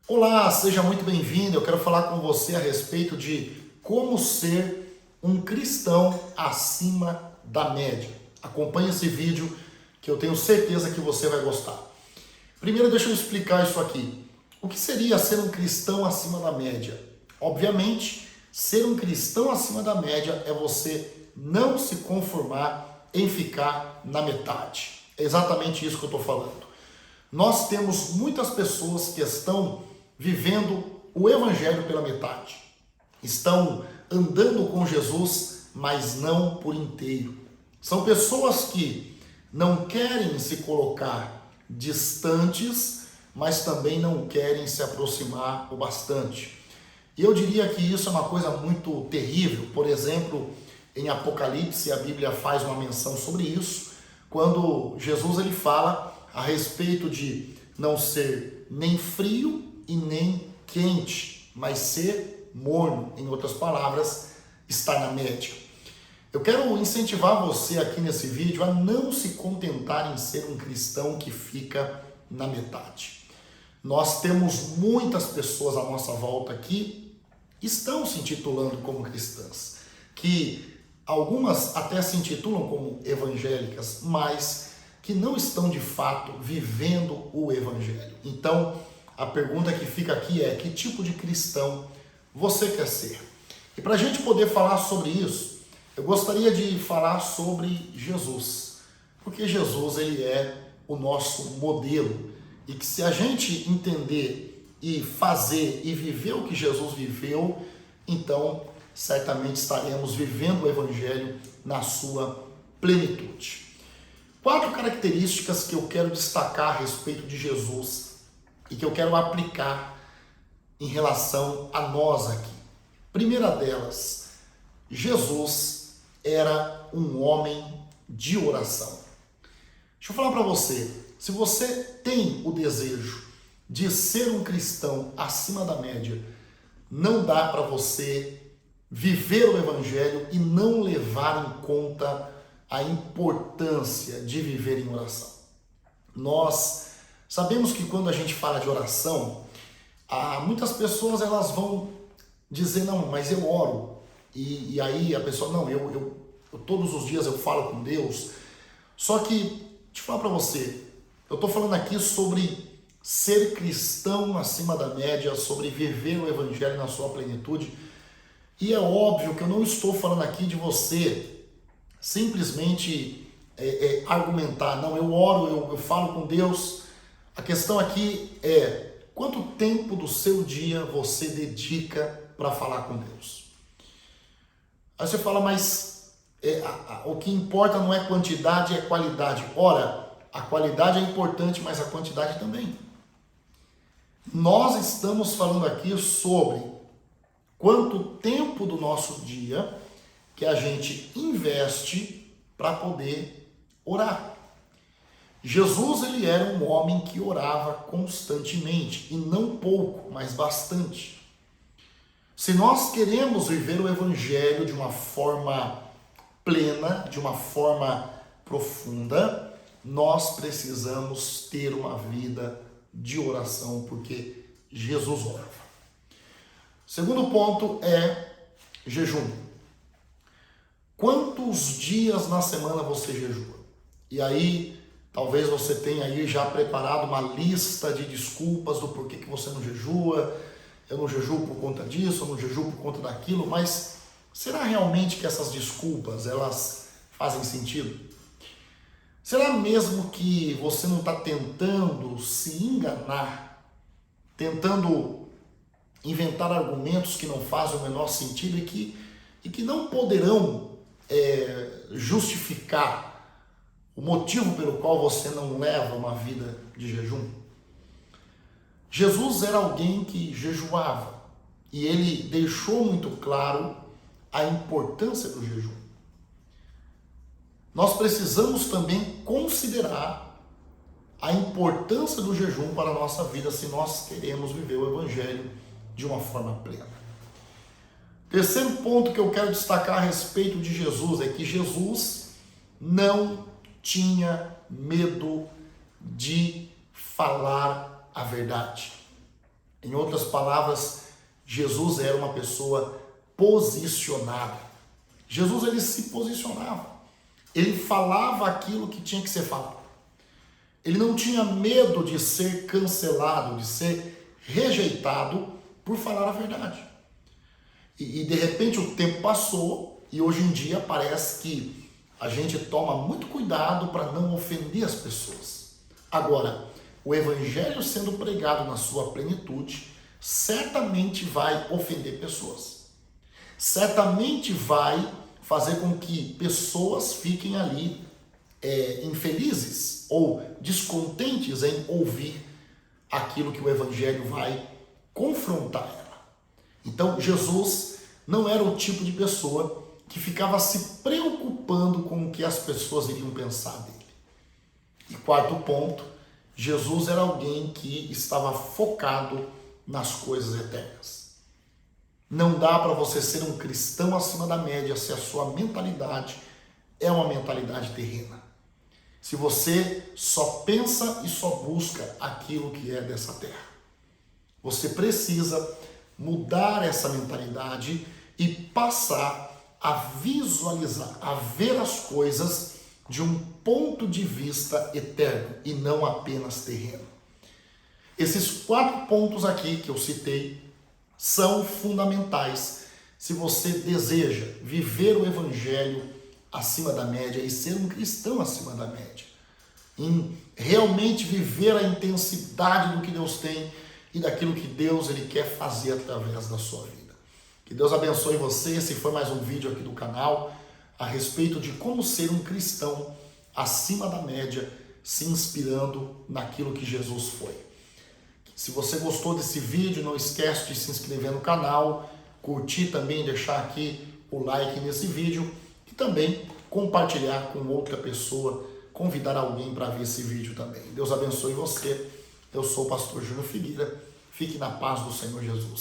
Olá, seja muito bem-vindo. Eu quero falar com você a respeito de como ser um cristão acima da média. Acompanhe esse vídeo que eu tenho certeza que você vai gostar. Primeiro, deixa eu explicar isso aqui. O que seria ser um cristão acima da média? Obviamente, ser um cristão acima da média é você não se conformar em ficar na metade. É exatamente isso que eu estou falando. Nós temos muitas pessoas que estão vivendo o evangelho pela metade. Estão andando com Jesus, mas não por inteiro. São pessoas que não querem se colocar distantes, mas também não querem se aproximar o bastante. E eu diria que isso é uma coisa muito terrível. Por exemplo, em Apocalipse, a Bíblia faz uma menção sobre isso, quando Jesus ele fala a respeito de não ser nem frio e nem quente, mas ser morno. Em outras palavras, estar na média. Eu quero incentivar você aqui nesse vídeo a não se contentar em ser um cristão que fica na metade. Nós temos muitas pessoas à nossa volta que estão se intitulando como cristãs, que algumas até se intitulam como evangélicas, mas que não estão de fato vivendo o evangelho. Então, a pergunta que fica aqui é: que tipo de cristão você quer ser? E para a gente poder falar sobre isso, eu gostaria de falar sobre Jesus, porque Jesus ele é o nosso modelo, e que se a gente entender e fazer e viver o que Jesus viveu, então certamente estaremos vivendo o evangelho na sua plenitude. 4 características que eu quero destacar a respeito de Jesus e que eu quero aplicar em relação a nós aqui. Primeira delas, Jesus era um homem de oração. Deixa eu falar para você, se você tem o desejo de ser um cristão acima da média, não dá para você viver o evangelho e não levar em conta a importância de viver em oração. Nós sabemos que quando a gente fala de oração, muitas pessoas elas vão dizer: não, mas eu oro. E aí a pessoa: não, eu todos os dias eu falo com Deus. Só que, deixa eu falar para você, eu estou falando aqui sobre ser cristão acima da média, sobre viver o evangelho na sua plenitude. E é óbvio que eu não estou falando aqui de você simplesmente argumentar: não, eu oro, eu falo com Deus. A questão aqui é: quanto tempo do seu dia você dedica para falar com Deus? Aí você fala: mas o que importa não é quantidade, é qualidade. Ora, a qualidade é importante, mas a quantidade também. Nós estamos falando aqui sobre quanto tempo do nosso dia que a gente investe para poder orar. Jesus ele era um homem que orava constantemente, e não pouco, mas bastante. Se nós queremos viver o evangelho de uma forma plena, de uma forma profunda, nós precisamos ter uma vida de oração, porque Jesus orava. Segundo ponto é jejum. Quantos dias na semana você jejua? E aí, talvez você tenha aí já preparado uma lista de desculpas do porquê que você não jejua. Eu não jejuo por conta disso, eu não jejuo por conta daquilo, mas será realmente que essas desculpas, elas fazem sentido? Será mesmo que você não está tentando se enganar, tentando inventar argumentos que não fazem o menor sentido e que não poderão justificar o motivo pelo qual você não leva uma vida de jejum? Jesus era alguém que jejuava, e ele deixou muito claro a importância do jejum. Nós precisamos também considerar a importância do jejum para a nossa vida se nós queremos viver o evangelho de uma forma plena. Terceiro ponto que eu quero destacar a respeito de Jesus é que Jesus não tinha medo de falar a verdade. Em outras palavras, Jesus era uma pessoa posicionada. Jesus, ele se posicionava. Ele falava aquilo que tinha que ser falado. Ele não tinha medo de ser cancelado, de ser rejeitado por falar a verdade. E de repente o tempo passou e hoje em dia parece que a gente toma muito cuidado para não ofender as pessoas. Agora, o evangelho sendo pregado na sua plenitude, certamente vai ofender pessoas. Certamente vai fazer com que pessoas fiquem ali infelizes ou descontentes em ouvir aquilo que o evangelho vai confrontar ela. Então, Jesus não era o tipo de pessoa que ficava se preocupando com o que as pessoas iriam pensar dele. E quarto ponto, Jesus era alguém que estava focado nas coisas eternas. Não dá para você ser um cristão acima da média se a sua mentalidade é uma mentalidade terrena. Se você só pensa e só busca aquilo que é dessa terra. Você precisa mudar essa mentalidade e passar a visualizar, a ver as coisas de um ponto de vista eterno e não apenas terreno. Esses 4 pontos aqui que eu citei são fundamentais se você deseja viver o evangelho acima da média e ser um cristão acima da média, em realmente viver a intensidade do que Deus tem e daquilo que Deus ele quer fazer através da sua vida. Que Deus abençoe você. Esse foi mais um vídeo aqui do canal a respeito de como ser um cristão acima da média, se inspirando naquilo que Jesus foi. Se você gostou desse vídeo, não esquece de se inscrever no canal, curtir também, deixar aqui o like nesse vídeo e também compartilhar com outra pessoa, convidar alguém para ver esse vídeo também. Deus abençoe você. Eu sou o pastor Júnior Figueira. Fique na paz do Senhor Jesus.